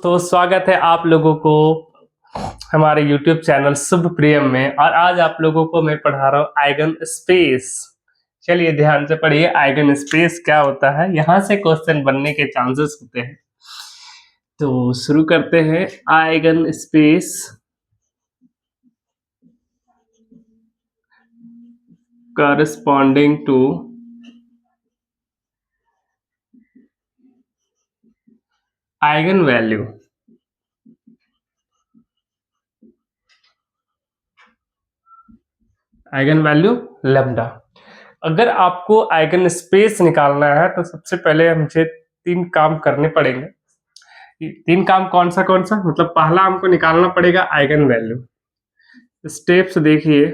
तो स्वागत है आप लोगों को हमारे YouTube चैनल शुभ प्रियम में। और आज आप लोगों को मैं पढ़ा रहा हूँ आइगन स्पेस। चलिए ध्यान से पढ़िए, आइगन स्पेस क्या होता है, यहाँ से क्वेश्चन बनने के चांसेस होते हैं। तो शुरू करते हैं। Eigen space corresponding to eigen value. Eigen value lambda. अगर आपको आइगन स्पेस निकालना है तो सबसे पहले हमसे 3 काम करने पड़ेंगे। 3 काम कौन सा मतलब पहला हमको निकालना पड़ेगा आइगन वैल्यू। स्टेप्स देखिए।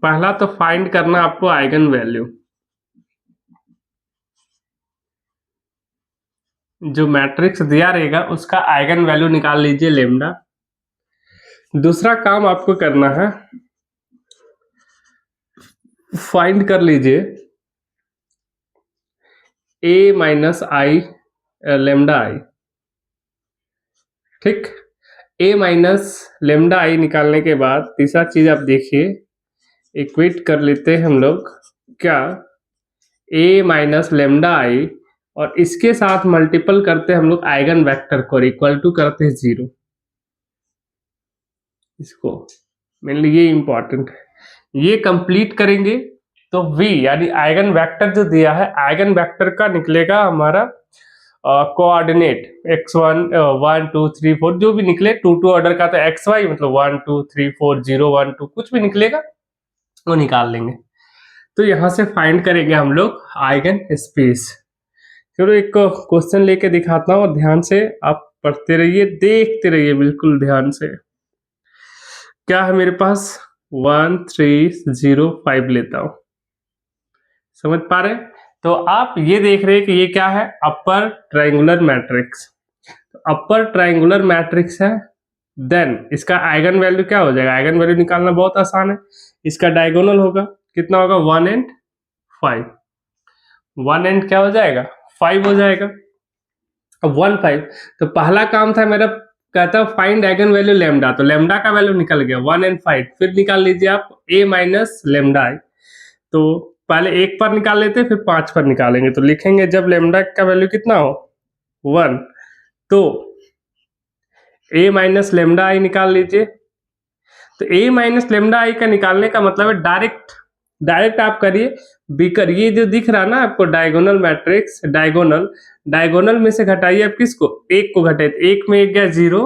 पहला तो फाइंड करना आपको आइगन वैल्यू। जो मैट्रिक्स दिया रहेगा उसका आइगन वैल्यू निकाल लीजिए लेम्डा। दूसरा काम आपको करना है, फाइंड कर लीजिए a माइनस आई लेम्डा आई। ठीक, a माइनस लेम्डा आई निकालने के बाद तीसरा चीज आप देखिए, इक्वेट कर लेते हैं हम लोग क्या, a माइनस लेम्डा आई और इसके साथ मल्टीपल करते हैं हम लोग आइगन वेक्टर को, इक्वल टू करते हैं 0। इसको मेनली ये इंपॉर्टेंट है। ये कंप्लीट करेंगे तो v यानी आइगन वेक्टर जो दिया है, आइगन वेक्टर का निकलेगा हमारा कोऑर्डिनेट x1 1 2 3 4 जो भी निकले, 2 2 ऑर्डर का तो xy मतलब 1 2 3 4 0 1 2 कुछ भी निकलेगा वो निकाल लेंगे। तो यहाँ से फाइंड करेंगे हम लोग आइगन स्पेस। चलो एक क्वेश्चन लेके दिखाता हूँ, ध्यान से आप पढ़ते रहिए, देखते रहिए बिल्कुल ध्यान से। क्या है मेरे पास, 1 3 0 5 लेता हूं, समझ पा रहे हैं? तो आप ये देख रहे हैं कि ये क्या है, अपर ट्रायंगुलर मैट्रिक्स। तो अपर ट्रायंगुलर मैट्रिक्स है, देन इसका आइगन वैल्यू क्या हो जाएगा, आइगन वैल्यू निकालना बहुत आसान है। इसका डायगोनल होगा, कितना होगा, 1 and 5। 1 and क्या हो जाएगा, 5 हो जाएगा। अब 1 5, तो पहला काम था मेरा, कहता फाइंड आइगन वैल्यू लेम्डा, तो लेम्डा का वैल्यू निकल गया 1 and 5। फिर निकाल लीजिए आप a माइनस लेम्डा आई। तो पहले 1 पर निकाल लेते फिर 5 पर निकालेंगे। तो लिखेंगे जब लेम्डा का वैल्यू कितना हो 1, तो a माइनस लेम्डा आई निकाल लीजिए। तो a माइनस लेम्डा आई का निकालने का मतलब है डायरेक्ट आप करिए बीकर, ये जो दिख रहा है ना आपको डायगोनल मैट्रिक्स, डायगोनल में से घटाइए आप किसको, 1 को घटाइए। 1 में 1 गया 0,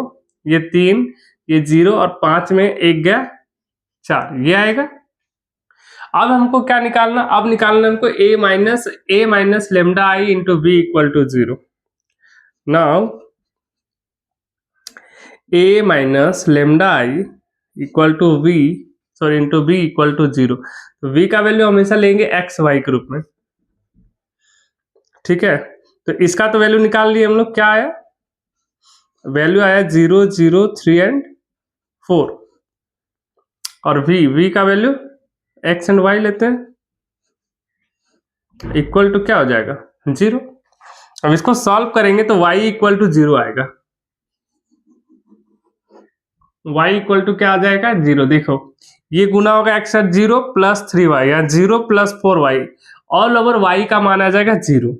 ये 3, ये 0 और 5 में 1 गया 4, ये आएगा। अब हमको क्या निकालना, अब निकालना हमको a minus lambda I into B equal to 0। Now a minus lambda I equal to v, sorry into B equal to 0। तो v का वैल्यू हमेशा लेंगे x y के रूप में, ठीक है। तो इसका तो वैल्यू निकाल लिए हम लोग, क्या आया, वैल्यू आया 0 0 3 and 4। और v का वैल्यू x एंड y लेते हैं, इक्वल टू क्या हो जाएगा 0। अब इसको सॉल्व करेंगे तो y इक्वल टू 0 आएगा, y इक्वल टू क्या आ जाएगा 0। देखो ये गुना होगा x 0 प्लस 3y या 0 plus 4y, all over y का मान आ जाएगा 0।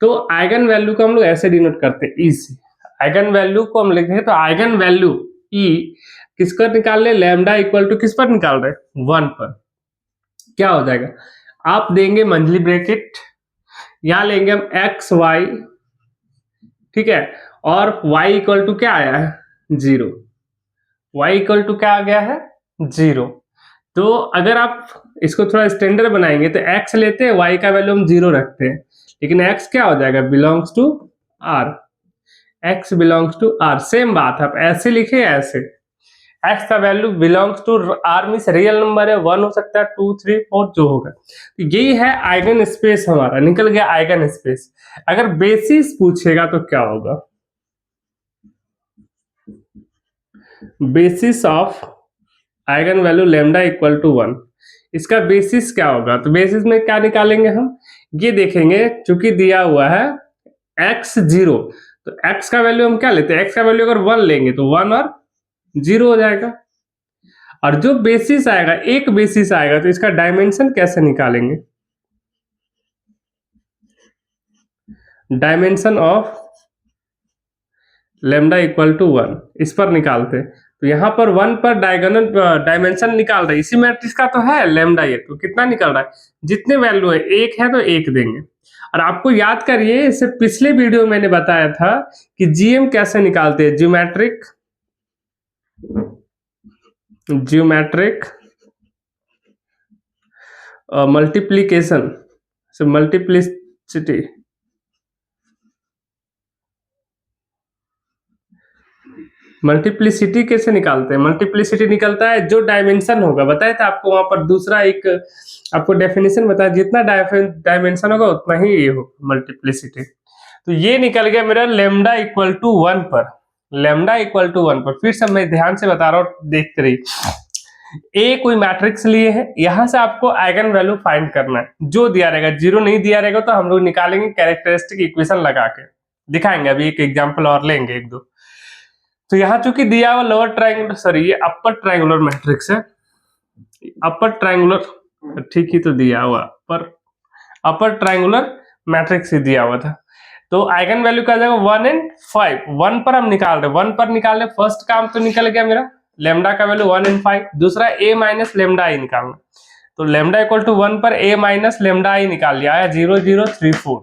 तो आइगन वैल्यू को हम लोग ऐसे डिनोट करते हैं, ई से। आइगन वैल्यू को हम लिखते हैं तो आइगन वैल्यू ई किसका निकाल ले, लैम्डा इक्वल टू किस पर निकाल रहे, 1 पर। क्या हो जाएगा, आप देंगे मंथली ब्रैकेट, यहां लेंगे हम एक्स वाई, ठीक है, और y इक्वल टू क्या आया है 0, y इक्वल टू क्या आ गया है 0। तो अगर आप इसको थोड़ा स्टैंडर्ड बनाएंगे तो x लेते हैं, y का वैल्यू हम 0 रखते हैं, लेकिन x क्या हो जाएगा, belongs to r, x belongs to r। Same बात है, आप ऐसे लिखे ऐसे, x का value belongs to r means real number है, 1 हो सकता है 2 3 4 जो होगा। तो यही है आइगन स्पेस, हमारा निकल गया आइगन स्पेस। अगर बेसिस पूछेगा तो क्या होगा, basis of eigen value lambda equal to 1। इसका बेसिस क्या होगा, तो बेसिस में क्या निकालेंगे हम, ये देखेंगे चूंकि दिया हुआ है x 0, तो x का वैल्यू हम क्या लेते हैं, x का वैल्यू अगर 1 लेंगे तो 1 और 0 हो जाएगा। और जो बेसिस आएगा, एक बेसिस आएगा, तो इसका डायमेंशन कैसे निकालेंगे, dimension of lambda equal to 1, इस पर निकालते हैं। तो यहाँ पर 1 पर डायगोनल डायमेंशन निकाल रहे हैं, इसी मैट्रिक्स का तो है लेमडा, ये तो कितना निकल रहा है, जितने वैल्यू है, एक है तो एक देंगे। और आपको याद करिए, इससे पिछले वीडियो में मैंने बताया था कि जीएम कैसे निकालते हैं, ज्योमेट्रिक मल्टीप्लीकेशन से मल्टीप्लिसिटी, मल्टीप्लिसिटी कैसे निकालते हैं, मल्टीप्लिसिटी निकलता है जो डायमेंशन होगा, बताया था आपको वहां पर दूसरा एक आपको डेफिनेशन बताया, जितना डायमेंशन होगा उतना ही ये होगा मल्टीप्लिसिटी। तो ये निकल गया मेरा लेमडा इक्वल टू 1 पर, लेमडा इक्वल टू 1 पर। फिर से मैं ध्यान से बता रहा हूँ, देखते रहिए। ए कोई मैट्रिक्स लिए है, यहां से आपको आइगन वैल्यू फाइंड करना है, जो दिया रहेगा, जीरो नहीं दिया रहेगा तो हम लोग निकालेंगे कैरेक्टरिस्टिक इक्वेशन लगा के, दिखाएंगे अभी एक एग्जांपल और लेंगे एक दो। तो यहाँ चूंकि दिया हुआ लोअर ट्रायंगुलर, सॉरी ये अपर ट्रायंगुलर मैट्रिक्स है, अपर ट्रायंगुलर ठीक ही तो दिया हुआ, पर अपर ट्रायंगुलर मैट्रिक्स ही दिया हुआ था। तो आइगन वैल्यू का जाएगा 1 and 5, 1 पर हम निकाल रहे, 1 पर निकालने, फर्स्ट काम तो निकल गया मेरा लेमडा का वैल्यू 1 and 5, दूसरा a माइनस लेमडा आई निकालना। तो लेमडा इक्वल टू 1 पर a माइनस लेमडा आई निकाल लिया है, 0 0 3 4।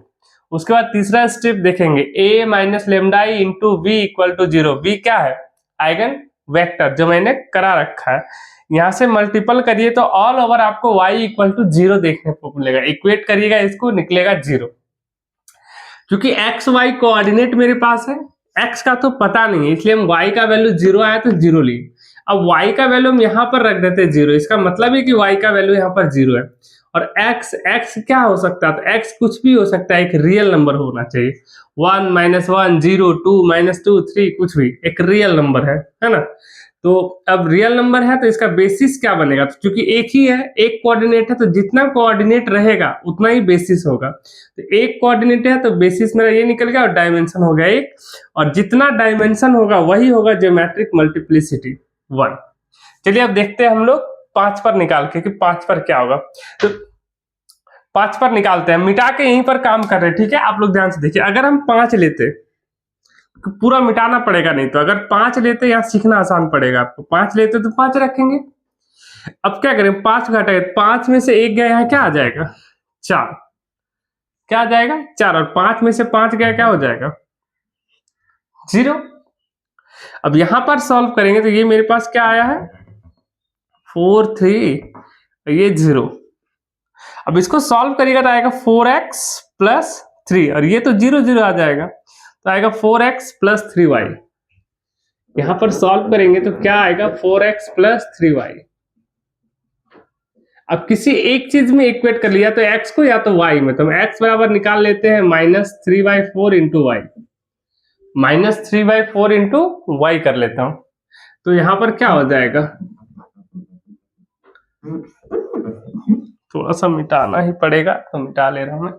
उसके बाद तीसरा स्टेप देखेंगे, a minus lambda I into V equal to 0, V क्या है, आइगन वेक्टर जो मैंने करा रखा है। यहां से मल्टीपल करिए तो ऑल ओवर आपको y इक्वल टू 0 देखने को मिलेगा, इक्वेट करिएगा इसको, निकलेगा 0। क्योंकि एक्स वाई कोऑर्डिनेट मेरे पास है, x का तो पता नहीं है, इसलिए हम y का वैल्यू 0 आया तो 0 लिए। अब y का वैल्यू हम यहाँ पर रख देते हैं 0, इसका मतलब है कि y का वैल्यू यहाँ पर 0 है। और x क्या हो सकता है, तो x कुछ भी हो सकता है, एक रियल नंबर होना चाहिए, 1 -1 0 2 -2 3, कुछ भी एक रियल नंबर है ना। तो अब रियल नंबर है तो इसका बेसिस क्या बनेगा, तो क्योंकि एक ही है, एक कोऑर्डिनेट है, तो जितना कोऑर्डिनेट रहेगा उतना ही बेसिस होगा। तो एक कोऑर्डिनेट है तो बेसिस मेरा ये निकल गया, और डायमेंशन हो गया 1, और जितना डायमेंशन होगा वही होगा ज्योमेट्रिक मल्टीप्लिसिटी 1। चलिए अब देखते हैं हम लोग 5 पर निकाल के कि 5 पर क्या होगा। तो 5 पर निकालते हैं, मिटा के यहीं पर काम कर रहे हैं, ठीक है। आप लोग ध्यान से देखिए, अगर हम 5 लेते तो पूरा मिटाना पड़ेगा, नहीं तो अगर 5 लेते यहाँ सीखना आसान पड़ेगा आपको, 5 लेते तो 5 रखेंगे। अब क्या करें, 5 घटाए, 5 में से 1 गया, यहाँ क्या आ जाएगा 4, क्या आ जाएगा 4, और 5 में से 5 गया, क्या हो जाएगा 0। अब यहां पर सॉल्व करेंगे तो ये मेरे पास क्या आया है 4 3, ये 0। अब इसको सॉल्व करिएगा तो आएगा 4x प्लस 3, और ये तो 0 0 आ जाएगा, तो आएगा 4x प्लस 3y। यहां पर सॉल्व करेंगे तो क्या आएगा 4x प्लस 3y। अब किसी एक चीज में इक्वेट कर लिया तो x को या तो y में, तो हम x बराबर निकाल लेते हैं -3/4 इंटू वाई, -3/4 इंटू वाई कर लेता हूं। तो यहां पर क्या हो जाएगा, थोड़ा सा मिटाना ही पड़ेगा, तो मिटा ले रहा हूं मैं।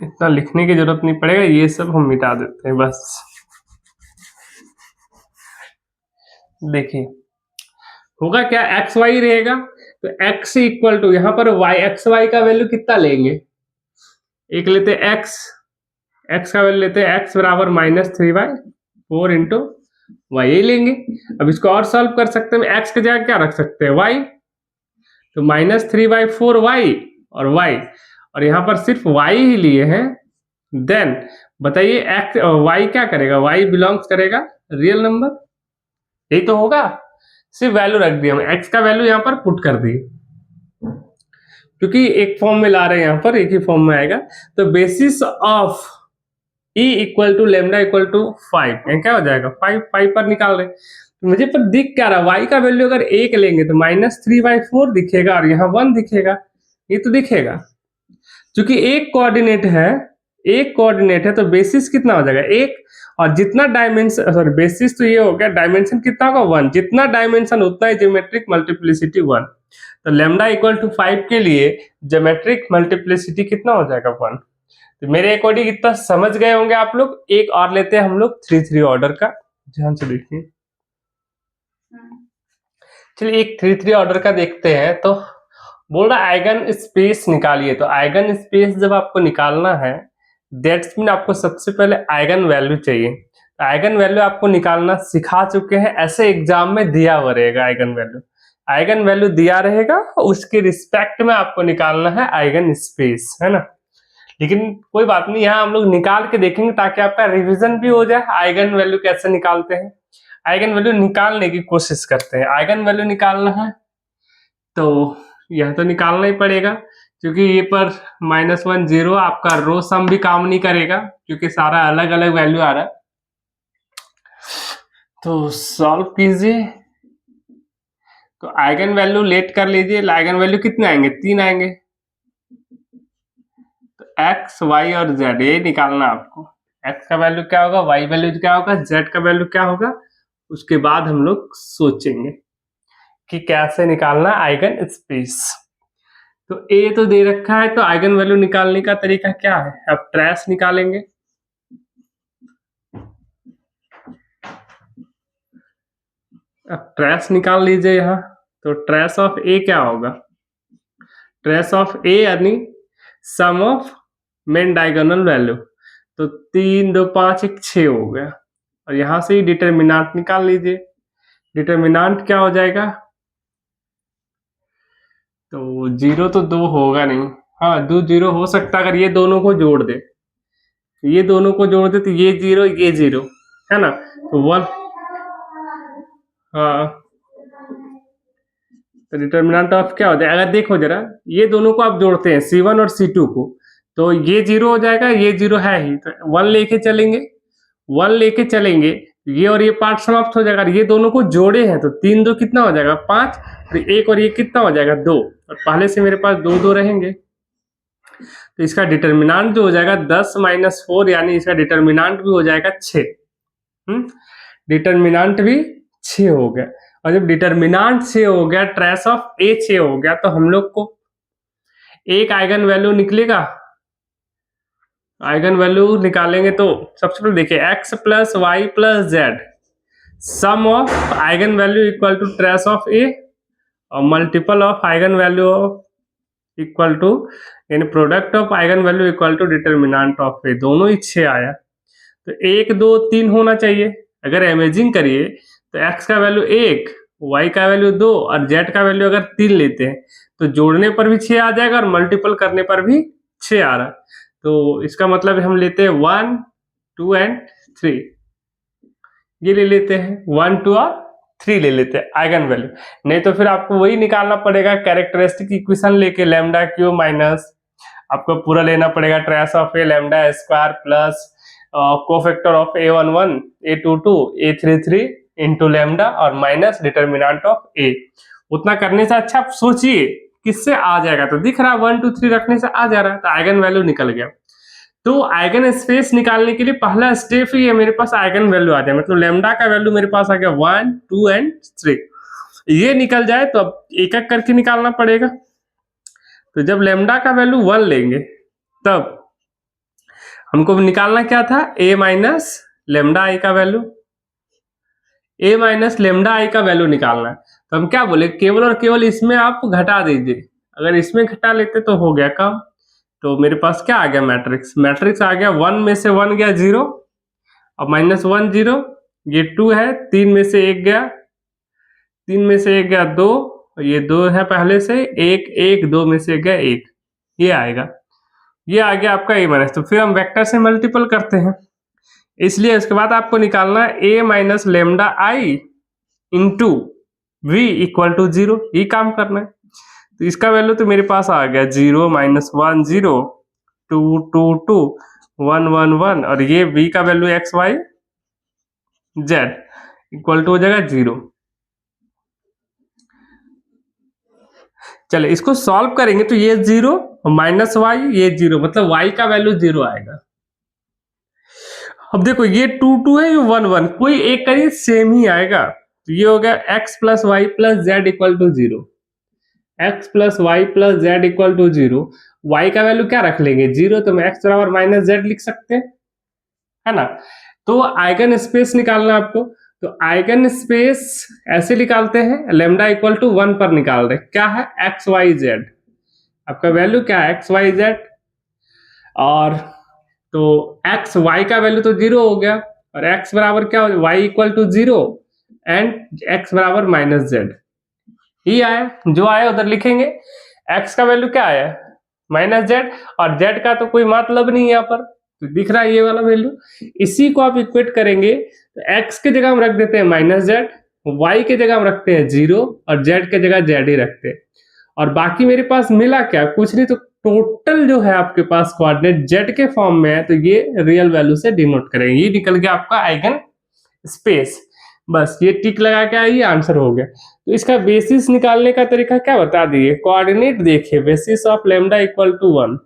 इतना लिखने की जरूरत नहीं पड़ेगा, ये सब हम मिटा देते हैं बस। देखिए होगा क्या, एक्स वाई रहेगा, तो x इक्वल टू यहाँ पर y, एक्स वाई का वैल्यू कितना लेंगे, एक लेते x का वैल्यू लेते हैं, x बराबर -3/4 इंटू वाई, यही लेंगे। अब इसको और सॉल्व कर सकते हैं, x की जगह क्या रख सकते हैं y, तो -3/4 y और y, और यहाँ पर सिर्फ y ही लिए हैं। देन बताइए x y क्या करेगा, y बिलोंग्स करेगा रियल नंबर, यही तो होगा। सिर्फ वैल्यू रख दिया, हम x का वैल्यू यहाँ पर पुट कर दिए, क्योंकि एक फॉर्म में ला रहे हैं, यहाँ पर एक ही फॉर्म में आएगा। तो basis of e equal to lambda equal to 5, क्या हो जाएगा 5 पर निकाल रहे। तो मुझे पर दिख क्या रहा, y का वैल्यू अगर 1 लेंगे तो -3/4 दिखेगा, और यहाँ 1 दिखेगा, ये तो दिखेगा। क्योंकि एक कोऑर्डिनेट है तो बेसिस कितना हो जाएगा एक, और जितना डायमेंशन, सॉरी बेसिस तो ये हो गया, डायमेंशन कितना होगा 1, जितना डायमेंशन उतना ही ज्योमेट्रिक मल्टीप्लिसिटी 1। तो लैम्डा इक्वल टू 5 के लिए ज्योमेट्रिक मल्टीप्लिसिटी कितना हो जाएगा 1। तो मेरे अकॉर्डिंग इतना समझ गए होंगे आप लोग। एक और लेते हैं हम लोग 3 ऑर्डर का, ध्यान से देखिए। चलिए एक 3 ऑर्डर का देखते हैं। तो बोल रहा आइगन स्पेस निकालिए। तो आइगन स्पेस जब आपको निकालना है, दैट्स मीन आपको सबसे पहले आइगन वैल्यू चाहिए। तो आइगन वैल्यू आपको निकालना सिखा चुके हैं, ऐसे एग्जाम में दिया हुआ रहेगा आइगन वैल्यू दिया रहेगा, उसके रिस्पेक्ट में आपको निकालना है आइगन स्पेस, है ना। लेकिन कोई बात नहीं, यहाँ हम लोग निकाल के देखेंगे ताकि आपका रिवीजन भी हो जाए। आइगन वैल्यू कैसे निकालते हैं, आइगन वैल्यू निकालने की कोशिश करते हैं। आइगन वैल्यू निकालना है तो यह तो निकालना ही पड़ेगा, क्योंकि ये पर -1 0, आपका रो सम भी काम नहीं करेगा क्योंकि सारा अलग अलग वैल्यू आ रहा है। तो सॉल्व कीजिए। तो आइगन वैल्यू लेट कर लीजिए। आइगन वैल्यू कितने आएंगे, 3 आएंगे। तो x, y और z ये निकालना आपको। x का वैल्यू क्या होगा, y वैल्यू क्या होगा, z का वैल्यू क्या होगा, उसके बाद हम लोग सोचेंगे कि कैसे निकालना आइगन स्पेस। तो ए तो दे रखा है, तो आइगन वैल्यू निकालने का तरीका क्या है, अब ट्रेस निकालेंगे। अब ट्रेस निकाल लीजिए यहाँ। तो ट्रेस ऑफ ए क्या होगा, ट्रेस ऑफ ए यानी सम ऑफ मेन डायगोनल वैल्यू। तो 3 2 5 1 6 हो गया, और यहां से ही डिटरमिनेंट निकाल लीजिए। डिटरमिनेंट क्या हो जाएगा, तो 0 तो 2 होगा नहीं, हाँ 2 0 हो सकता अगर ये दोनों को जोड़ दे, ये दोनों को जोड़ दे तो ये 0 है ना। तो 1, हाँ तो डिटरमिनेंट ऑफ क्या हो जाएगा, अगर देखो जरा ये दोनों को आप जोड़ते हैं C1 और C2 को, तो ये 0 हो जाएगा, ये 0 है ही, तो 1 लेके चलेंगे, ये और ये पार्ट समाप्त हो जाएगा। ये दोनों को जोड़े हैं तो 3 2 कितना हो जाएगा 5, और ये कितना हो जाएगा 2, और पहले से मेरे पास 2 2 रहेंगे। तो इसका डिटरमिनेंट जो हो जाएगा 10 - 4, यानी इसका डिटरमिनेंट भी हो जाएगा 6। डिटरमिनेंट भी 6 हो गया, और जब डिटरमिनेंट 6 हो गया, ट्रेस ऑफ ए 6 हो गया, तो हम लोग को एक आइगन वैल्यू निकलेगा। आइगन वैल्यू निकालेंगे तो सबसे पहले देखिए x + y + z, sum of eigen value equal to trace of A, और multiple of eigen value equal to, यानी product of eigen value equal to determinant of A, दोनों ही 6 आया। तो 1 2 3 होना चाहिए। अगर इमेजिन करिए तो x का वैल्यू 1, y का वैल्यू 2 और z का वैल्यू अगर 3 लेते हैं तो जोड़ने पर भी 6 आ जाएगा और मल्टीपल करने पर भी 6 आ रहा है। तो इसका मतलब हम लेते हैं 1 2 एंड 3, ये ले लेते हैं 1 2 और 3 ले लेते हैं आइगन वैल्यू। नहीं तो फिर आपको वही निकालना पड़ेगा कैरेक्टरिस्टिक इक्वेशन लेके, लैम्डा क्यू माइनस आपको पूरा लेना पड़ेगा trace of A lambda square plus cofactor of A11 A22 A33 into lambda और माइनस डिटरमिनेंट ऑफ ए। उतना करने से अच्छा आप सोचिए किससे आ जाएगा। तो दिख रहा है 1 2 3 रखने से आ जा रहा है, तो आइगन वैल्यू निकल गया। तो आइगन स्पेस निकालने के लिए पहला स्टेप ही है मेरे पास आइगन वैल्यू आ जाए, मतलब लैम्डा का वैल्यू मेरे पास आ गया 1 2 एंड 3। ये निकल जाए तो अब एक एक करके निकालना पड़ेगा। तो जब लैम्डा का वैल्यू 1 लेंगे तब हमको निकालना क्या था, a माइनस लेमडा आई का वैल्यू, a माइनस लेमडा आई का वैल्यू निकालना है। तो हम क्या बोले, केवल और केवल इसमें आप घटा दीजिए। अगर इसमें घटा लेते तो हो गया काम। तो मेरे पास क्या आ गया, मैट्रिक्स आ गया, 1 में से 1 गया 0 और -1 0, ये 2 है, 3 में से 1 गया, 3 में से 1 गया 2, और ये 2 है पहले से 1 1, 2 में से 1 गया 1, ये आएगा। ये आ गया आपका a माइनस। तो फिर हम वेक्टर से मल्टीपल करते हैं, इसलिए इसके बाद आपको निकालना है a minus lambda I into v equal to 0, ये काम करना है। तो इसका वैल्यू तो मेरे पास आ गया 0 -1 0 2 2 2 1 1 1, और ये v का value x y z equal to हो जाएगा 0। चले इसको सॉल्व करेंगे तो ये 0 माइनस वाई, ये 0, मतलब वाई का वैल्यू 0 आएगा। अब देखो ये 2 है, ये 1 कोई एक करिए सेम ही आएगा। तो ये हो गया x plus y plus z equal to 0, x plus y plus z equal to 0। Y का वैल्यू क्या रख लेंगे 0, तो मैं x बराबर माइनस जेड लिख सकते हैं, है ना। तो आइगन स्पेस निकालना आपको, तो आइगन स्पेस ऐसे निकालते हैं, लेमडा इक्वल टू 1 पर निकाल रहे, क्या है एक्स वाई जेड, आपका वैल्यू क्या है एक्स वाई जेड, और तो एक्स वाई का वैल्यू तो 0 हो गया, और x बराबर क्या हो, y equal to 0 and x बराबर माइनस जेड, ही आया, जो आया उधर लिखेंगे। x का वैल्यू क्या आया माइनस जेड, और z का तो कोई मतलब नहीं है यहाँ पर, तो दिख रहा है ये वाला वैल्यू। इसी को आप इक्वेट करेंगे तो x के जगह हम रख देते हैं माइनस जेड, y के जगह हम रखते हैं 0 और z के जगह z ही रखते हैं, और बाकी मेरे पास मिला क्या, कुछ नहीं, तो टोटल जो है आपके पास कोऑर्डिनेट z के फॉर्म में है, तो ये रियल वैल्यू से डिनोट करेंगे, ये निकल गया आपका आइगन स्पेस। बस ये टिक लगा के ये आंसर हो गया। तो इसका बेसिस निकालने का तरीका क्या बता दिए, कोऑर्डिनेट देखिए, basis of lambda equal to 1,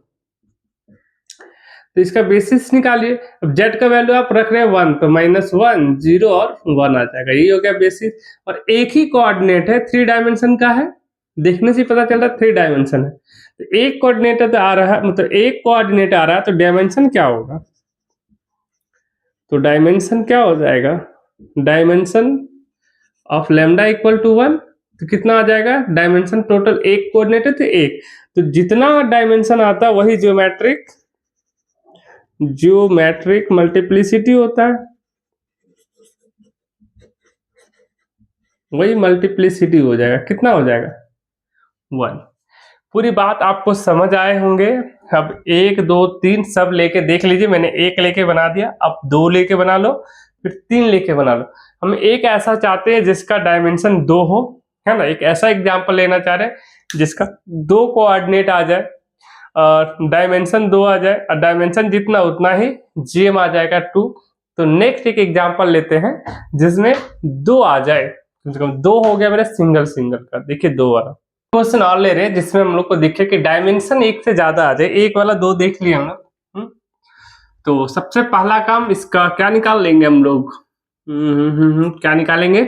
तो इसका बेसिस निकालिए। अब z का वैल्यू आप रख रहे हैं 1, तो -1 0 और 1 आ जाएगा, यही हो गया बेसिस। और एक ही कोऑर्डिनेट है, 3 डायमेंशन का है, देखने से पता चल रहा है 3 डायमेंशन है, तो एक कोऑर्डिनेट तो आ रहा है, मतलब एक कोऑर्डिनेट आ रहा है, तो डायमेंशन क्या होगा, तो डायमेंशन क्या हो जाएगा, dimension of lambda equal to 1, तो कितना आ जाएगा, डायमेंशन टोटल एक कोऑर्डिनेट है तो एक, तो जितना डायमेंशन आता वही ज्योमेट्रिक मल्टीप्लिसिटी होता है, वही मल्टीप्लिसिटी हो जाएगा, कितना हो जाएगा 1। पूरी बात आपको समझ आए होंगे। अब 1 2 3 सब लेके देख लीजिए, मैंने 1 लेके बना दिया, अब 2 लेके बना लो, फिर 3 लेके बना लो। हम एक ऐसा चाहते हैं जिसका डायमेंशन 2 हो, है ना, एक ऐसा एग्जांपल लेना चाह रहे हैं जिसका 2 कोऑर्डिनेट आ जाए, डायमेंशन 2 आ जाए, और डायमेंशन जितना उतना ही जीएम आ जाएगा 2। तो नेक्स्ट एक एग्जांपल लेते हैं जिसमें 2 आ जाए, कम से कम 2 हो गया मेरा सिंगल का, देखिए 2 वाला क्वेश्चन और ले रहे हैं जिसमें हम लोग को दिखे कि डायमेंशन 1 से ज्यादा आ जाए, 1 वाला 2 देख लिया हम लोग। तो सबसे पहला काम इसका क्या निकाल लेंगे हम लोग, क्या निकालेंगे,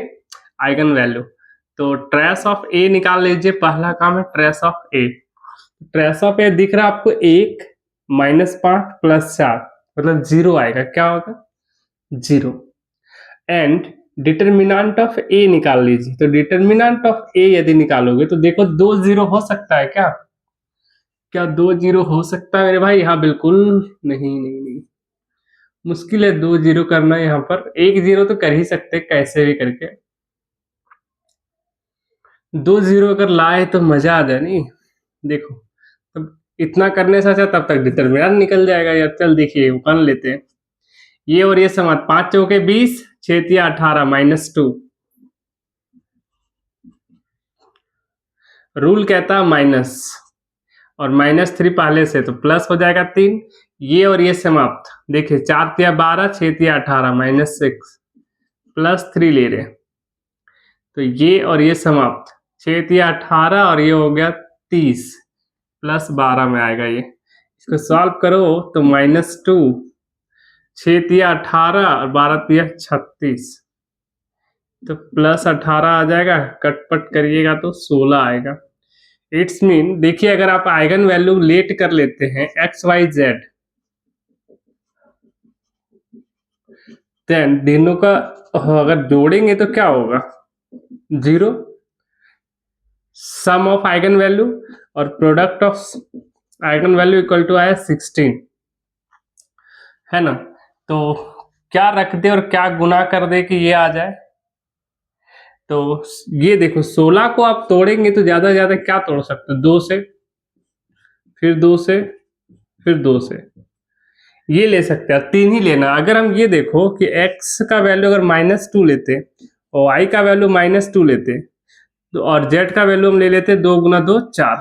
आइगन वैल्यू। तो ट्रेस ऑफ ए निकाल लीजिए, पहला काम है trace of A. Trace of A दिख रहा है आपको 1 -5 + 4, मतलब 0 आएगा, क्या होगा 0। एंड डिटर्मिनेंट ऑफ ए निकाल लीजिए, तो डिटर्मिनेंट ऑफ ए यदि निकालोगे तो देखो 2 0 हो सकता है क्या, क्या 2 0 हो सकता है मेरे भाई, यहाँ बिल्कुल नहीं, मुश्किल है 2 0 करना, यहाँ पर 1 0 तो कर ही सकते कैसे भी करके, 2 0 अगर लाए तो मजा आ जाए नहीं। देखो तब इतना करने से अच्छा तब तक डिटर्मिनेंट निकल जाएगा यार। चल देखिए कर लेते हैं, ये और ये समाज, 5 चौके 20, 6 तिया 18 -2, रूल कहता है माइनस, और -3 पहले से तो प्लस हो जाएगा 3, ये और ये समाप्त, देखिए 4 तिया 12, 6 तिया 18 -6 +3 ले रहे, तो ये और ये समाप्त, 6 तिया 18 और ये हो गया 30 +12 में आएगा ये, इसको सॉल्व करो तो -2, 6 तिया 18 और 12 तिया 36, तो +18 आ जाएगा, कटपट करिएगा तो 16 आएगा। इट्स मीन देखिए अगर आप आइगन वैल्यू लेट कर लेते हैं एक्स वाई जेड, देन दोनों का अगर जोड़ेंगे तो क्या होगा 0, सम ऑफ आइगन वैल्यू और product of eigen value equal to आया 16, है ना। तो क्या रख दे और क्या गुना कर दे कि ये आ जाए, तो ये देखो 16 को आप तोड़ेंगे तो ज्यादा ज्यादा क्या तोड़ सकते हैं, 2 से, फिर 2 से, फिर 2 से, ये ले सकते हैं, 3 ही लेना। अगर हम ये देखो कि x का वैल्यू अगर -2 लेते और y का वैल्यू -2 लेते तो, और z का वैल्यू हम ले लेते 2 × 2 4,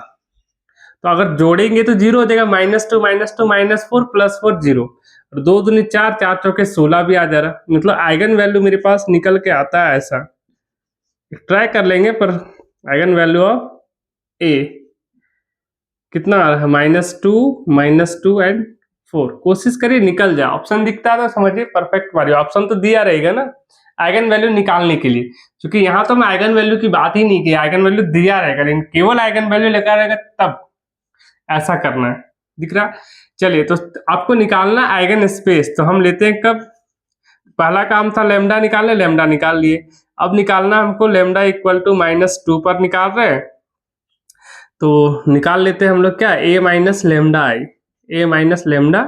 तो अगर जोड़ेंगे तो 0 हो जाएगा, -2 -4 +4 0, और 2 दूनी 4, 4 चौके 16 भी आ जा रहा, मतलब आइगन वैल्यू मेरे पास निकल के आता है ऐसा। ट्राई कर लेंगे पर आइगन वैल्यू ऑफ ए कितना आ रहा है, -2 एंड 4। कोशिश करिए निकल जाए, ऑप्शन दिखता है तो समझिए परफेक्ट मारिए, ऑप्शन तो दिया रहेगा ना आइगन वैल्यू निकालने के लिए, क्योंकि यहाँ तो मैं आइगन वैल्यू की बात ही नहीं की, आइगन वैल्यू दिया रहेगा लेकिन केवल आइगन वैल्यू लिखा रहेगा तब ऐसा करना है, दिख रहा। चलिए तो आपको निकालना आइगन स्पेस, तो हम लेते हैं कब, पहला काम था लेमडा निकालने, लेमडा निकाल लिए, अब निकालना हमको लेमडा इक्वल टू -2 पर निकाल रहे हैं, तो निकाल लेते हैं हम लोग क्या, a minus lambda I, a minus lambda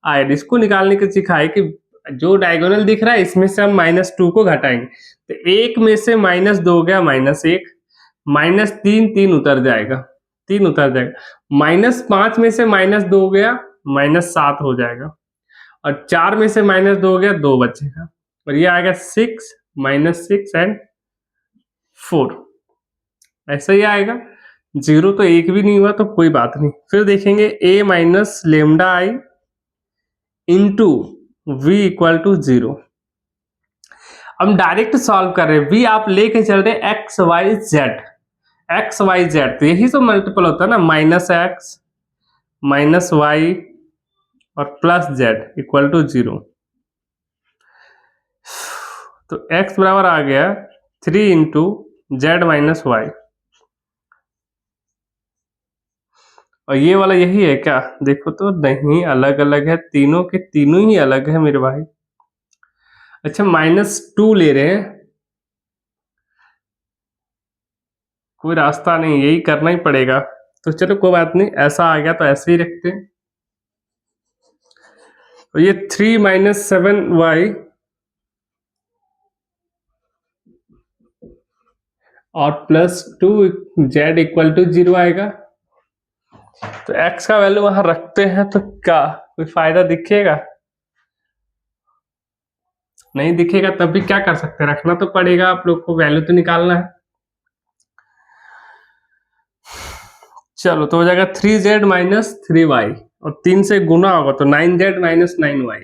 आई। इसको निकालने के सिखाए कि जो डायगोनल दिख रहा है इसमें से हम -2 को घटाएंगे, तो एक में से -2 गया -1, -3 3 उतर जाएगा, 3 उतर जाएगा, -5 में से -2 गया -7 हो जाएगा, और 4 में से -2 गया 2 बचेगा, और ये आएगा 6 -6 एंड 4, ऐसा ही आएगा। 0 तो एक भी नहीं हुआ तो कोई बात नहीं। फिर देखेंगे a minus lambda I into V equal to 0। हम डायरेक्ट सॉल्व कर रहे हैं, v आप लेके चल रहे x y z, x y z, तो यही तो मल्टीपल होता है ना, -x -y और +z इक्वल टू 0। तो x बराबर आ गया 3 इंटू जेड माइनस वाई, और ये वाला यही है क्या, देखो तो नहीं, अलग अलग है, तीनों के तीनों ही अलग है मेरे भाई। अच्छा -2 ले रहे हैं, कोई रास्ता नहीं, यही करना ही पड़ेगा, तो चलो कोई बात नहीं, ऐसा आ गया तो ऐसे ही रखते हैं। तो ये 3 - 7y और +2z इक्वल टू 0 आएगा। तो x का वैल्यू वहां रखते हैं तो क्या कोई फायदा दिखेगा, नहीं दिखेगा, तब भी क्या कर सकते हैं, रखना तो पड़ेगा, आप लोग को वैल्यू तो निकालना है। चलो तो हो जाएगा 3z - 3y, और 3 से गुना होगा तो 9z - 9y,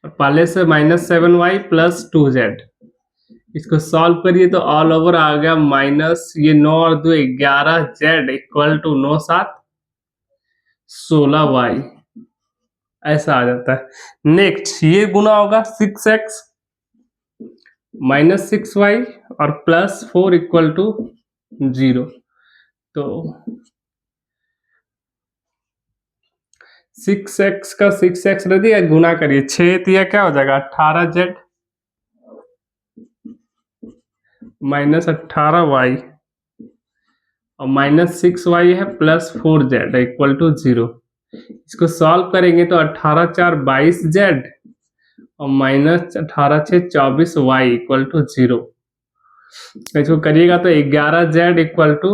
और पहले से -7y + 2z, इसको सॉल्व करिए तो ऑल ओवर आ गया माइनस, ये 9 और 2 11z इक्वल टू 9 7 16y, ऐसा आ जाता है। नेक्स्ट ये गुना होगा 6x - 6y और +4 इक्वल टू 0, तो 6x का 6x रह दिया, गुना करिए 6 दिया, क्या हो जाएगा 18z -18y और -6y है +4z इक्वल टू 0। इसको सॉल्व करेंगे तो 18 4 22z और -18 6 24y इक्वल टू 0। इसको करिएगा तो 11z इक्वल टू,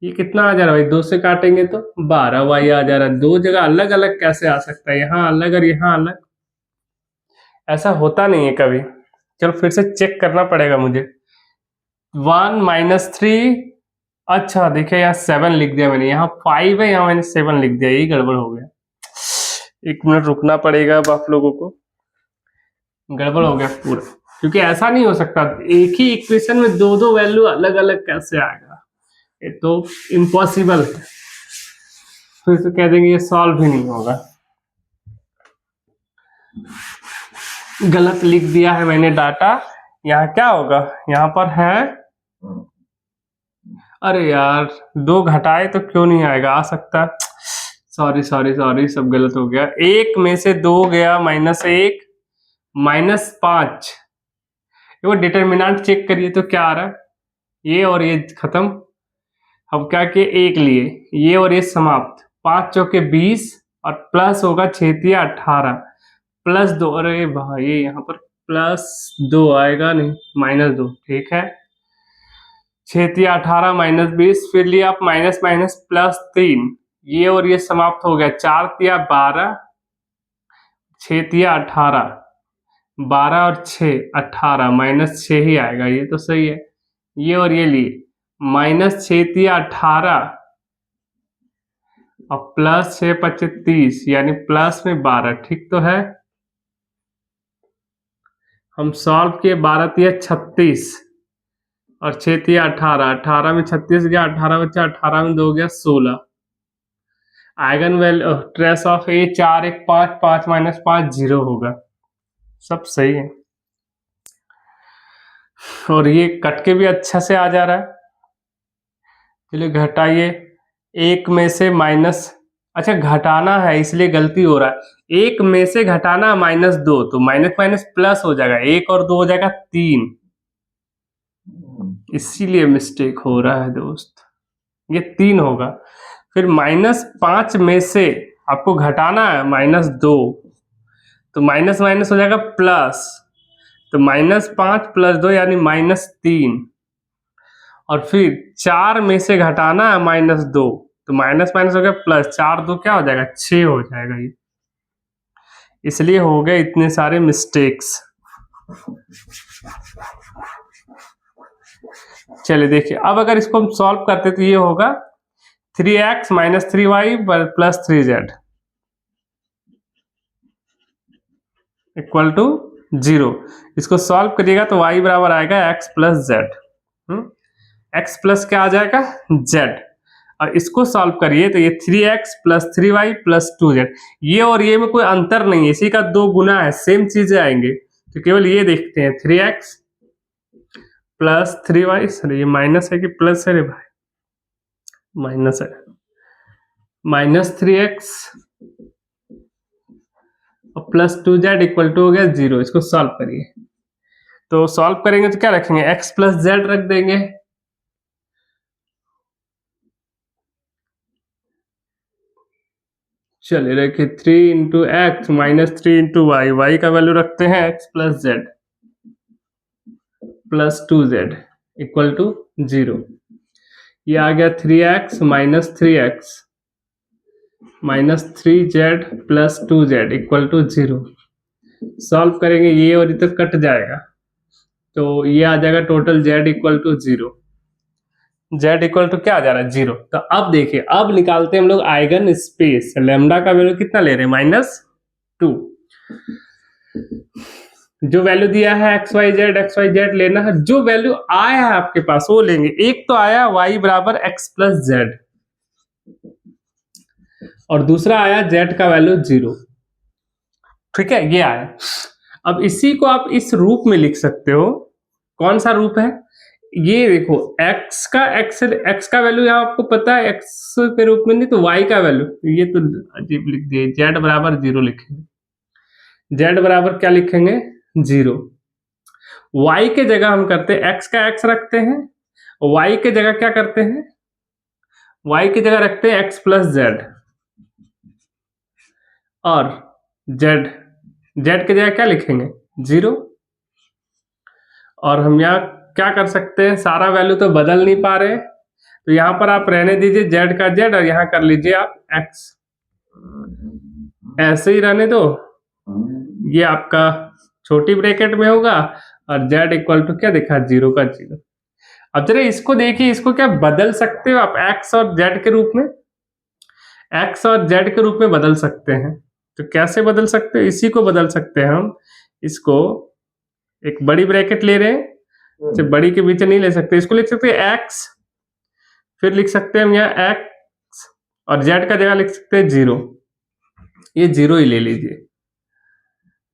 ये कितना आ जा रहा है भाई, 2 से काटेंगे तो 12y आ जा रहा है। दो जगह अलग अलग कैसे आ सकता है, यहाँ अलग और यहाँ अलग, ऐसा होता नहीं है कभी। चलो फिर से चेक करना पड़ेगा मुझे। 1 - 3, अच्छा देखिए यहाँ 7 लिख दिया मैंने, यहाँ 5 है, यहाँ मैंने 7 लिख दिया, यही गड़बड़ हो गया। 1 मिनट रुकना पड़ेगा अब आप लोगों को, गड़बड़ हो गया पूरा, क्योंकि ऐसा नहीं हो सकता एक ही इक्वेशन में दो दो वैल्यू अलग अलग कैसे आएगा, ये तो इम्पॉसिबल है। फिर तो कह देंगे ये सॉल्व ही नहीं होगा, गलत लिख दिया है मैंने डाटा। यहाँ क्या होगा, यहाँ पर है, अरे यार 2 घटाए तो क्यों नहीं आएगा, आ सकता, सॉरी सॉरी सॉरी, सब गलत हो गया। 1 में से 2 गया -1 -5, वो डिटर्मिनेंट चेक करिए तो क्या आ रहा है, ये और ये खत्म, अब क्या किए 1 लिए, ये और ये समाप्त, 5 चौके 20 और प्लस होगा 6 × 18 +2, अरे भाई यहाँ पर +2 आएगा नहीं, -2, ठीक है, 6 × 18 -20, फिर लिया आप माइनस माइनस +3, ये और ये समाप्त हो गया, 4 × 12 6 × 18 12 और 6 18, -6 ही आएगा, ये तो सही है। ये और ये लिए -6 × 18 और +6 × 5 30, यानी प्लस में 12, ठीक तो है। हम सॉल्व किए 12 × 36 और 6 3 18, 18 में 36 गया, 18 बचा, 18 में 2 गया 16। Eigen value trace of A 4 1 5, 5 minus 5 0 होगा। सब सही है और ये कट के भी अच्छा से आ जा रहा है। चलिए घटाइए, एक में से माइनस, अच्छा घटाना है इसलिए गलती हो रहा है। एक में से घटाना -2, तो माइनस माइनस प्लस हो जाएगा, 1 और 2 हो जाएगा 3, इसीलिए मिस्टेक हो रहा है दोस्त, ये 3 होगा। फिर -5 में से आपको घटाना है -2, तो माइनस माइनस हो जाएगा प्लस, तो -5 + 2 यानी -3, और फिर 4 में से घटाना है -2, तो माइनस माइनस हो गया प्लस, 4 2 क्या हो जाएगा 6 हो जाएगा ये, इसलिए हो गए इतने सारे मिस्टेक्स। चलिए देखिए, अब अगर इसको हम सॉल्व करते तो ये होगा 3x - 3y + 3z = 0। इसको सॉल्व करिएगा तो y बराबर आएगा x + z, x प्लस क्या आ जाएगा z, और इसको सॉल्व करिए तो ये 3x + 3y + 2z, ये और ये में कोई अंतर नहीं है, इसी का 2 गुना है, सेम चीजें आएंगे, तो केवल ये देखते हैं 3x + 3y, सर ये माइनस है कि प्लस है रे भाई, माइनस है, -3x और + 2z = हो गया 0। इसको सॉल्व करिए, तो सॉल्व करेंगे तो क्या रखेंगे, x + z रख देंगे, चलिए रखिए 3 × x - 3 × y, y का वैल्यू रखते हैं x + z + 2z = 0। ये आ गया 3x - 3x - 3z + 2z = 0। Solve करेंगे ये और ये तो कट जाएगा, तो ये आ जाएगा टोटल z = 0, z = क्या आ जा रहा है 0। तो अब देखिए, अब निकालते हैं हम लोग आइगन स्पेस, लैम्डा का वैल्यू कितना ले रहे हैं -2, जो वैल्यू दिया है xyz लेना है, जो वैल्यू आया है आपके पास वो लेंगे। एक तो आया y = x + z और दूसरा आया z का वैल्यू 0, ठीक है, ये आया। अब इसी को आप इस रूप में लिख सकते हो, कौन सा रूप है, ये देखो x का वैल्यू यहाँ आपको पता है x के रूप में, नहीं तो y का वैल्यू, ये तो अजीब लिख दिए, z = 0 लिखेंगे, z बराबर क्या लिखेंगे 0। y के जगह हम करते हैं x का x रखते हैं, y के जगह क्या करते हैं, y के जगह रखते हैं x + z, और z के जगह क्या लिखेंगे 0। और हम यहाँ क्या कर सकते हैं, सारा वैल्यू तो बदल नहीं पा रहे, तो यहाँ पर आप रहने दीजिए z का z, और यहाँ कर लीजिए आप x, ऐसे ही रहने दो, ये आपका छोटी ब्रैकेट में होगा, और z = क्या देखा 0 का 0। अब जरा इसको देखिए, इसको क्या बदल सकते हो आप x और z के रूप में, x और z के रूप में बदल सकते हैं। तो कैसे बदल सकते हो, इसी को बदल सकते हैं हम, इसको एक बड़ी ब्रैकेट ले रहे हैं, जब बड़ी के बीच नहीं ले सकते, इसको लिख सकते हैं x, फिर लिख सकते हैं हम यहाँ x, और z का जगह लिख सकते हैं 0, ये 0 ही ले लीजिए,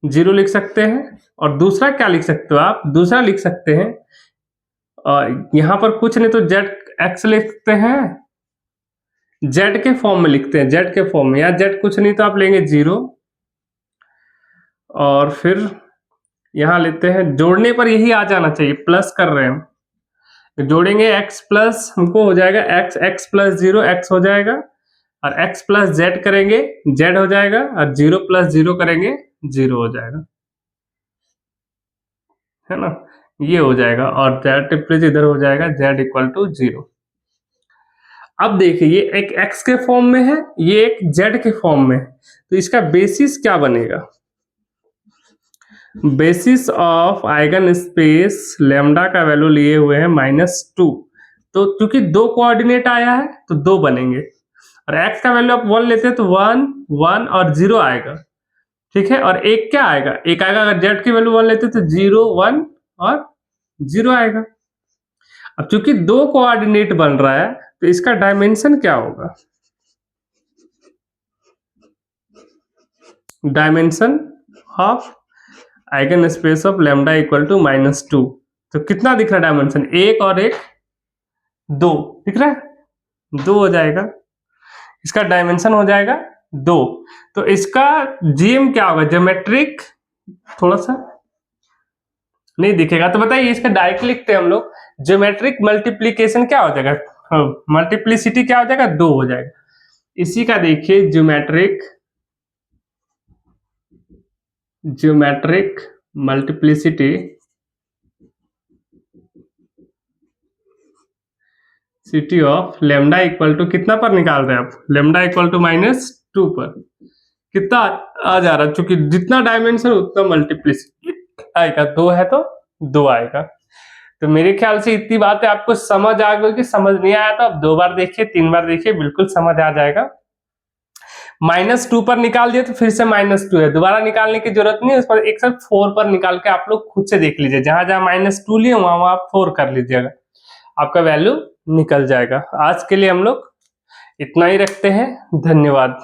0 लिख सकते हैं। और दूसरा क्या लिख सकते हो आप, दूसरा लिख सकते हैं, यहाँ पर कुछ नहीं तो z x लिखते हैं, z के फॉर्म में लिखते हैं, z के फॉर्म में, या z कुछ नहीं तो आप लेंगे 0, और फिर यहाँ लेते हैं, जोड़ने पर यही आ जाना चाहिए, प्लस कर रहे हैं हम, जोड़ेंगे x प्लस, हमको हो जाएगा x + 0 x हो जाएगा, और x + z करेंगे z हो जाएगा, और 0 + 0 करेंगे 0 हो जाएगा, है ना, ये हो जाएगा, और z इधर हो जाएगा, z = 0। अब देखिए ये एक x के फॉर्म में है, ये एक z के फॉर्म में है, तो इसका बेसिस क्या बनेगा, basis of eigen space lambda का वैल्यू लिए हुए हैं -2, तो क्योंकि 2 कोऑर्डिनेट आया है तो 2 बनेंगे, और x का वैल्यू आप 1 लेते हैं तो 1 1 और 0 आएगा, ठीक है, और एक क्या आएगा, एक आएगा, अगर z की वैल्यू 1 लेते हैं तो 0 1 और 0 आएगा। अब चूंकि 2 कोऑर्डिनेट बन रहा है तो इसका डायमेंशन क्या होगा? Dimension of eigen space of lambda equal to -2। तो कितना दिख रहा है डायमेंशन? 1 और 1 2 दिख रहा है, 2 हो जाएगा, इसका डायमेंशन हो जाएगा 2। तो इसका जीएम क्या होगा? ज्योमेट्रिक, थोड़ा सा नहीं दिखेगा तो बताइए, इसका डायरेक्ट लिखते हैं हम लोग, ज्योमेट्रिक मल्टीप्लीकेशन क्या हो जाएगा? मल्टीप्लिसिटी क्या हो जाएगा? 2 हो जाएगा। इसी का देखिए geometric multiplicity city of lambda equal to कितना पर निकाल रहे हैं आप? लेमडा इक्वल टू -2 पर कितना आ जा रहा है? चूंकि जितना डायमेंशन उतना मल्टीप्लिसिटी आएगा, 2 है तो 2 आएगा। तो मेरे ख्याल से इतनी बातें आपको समझ आ गई। कि समझ नहीं आया तो आप 2 बार देखिए, 3 बार देखिए, बिल्कुल समझ आ जाएगा। -2 पर निकाल दिया तो फिर से -2 है, दोबारा निकालने की जरूरत नहीं है। उस पर एक साथ 4 पर निकाल के आप लोग खुद से देख लीजिए, जहां जहां -2 लिए वहां आप 4 कर लीजिएगा, आपका वैल्यू निकल जाएगा। आज के लिए हम लोग इतना ही रखते हैं। धन्यवाद।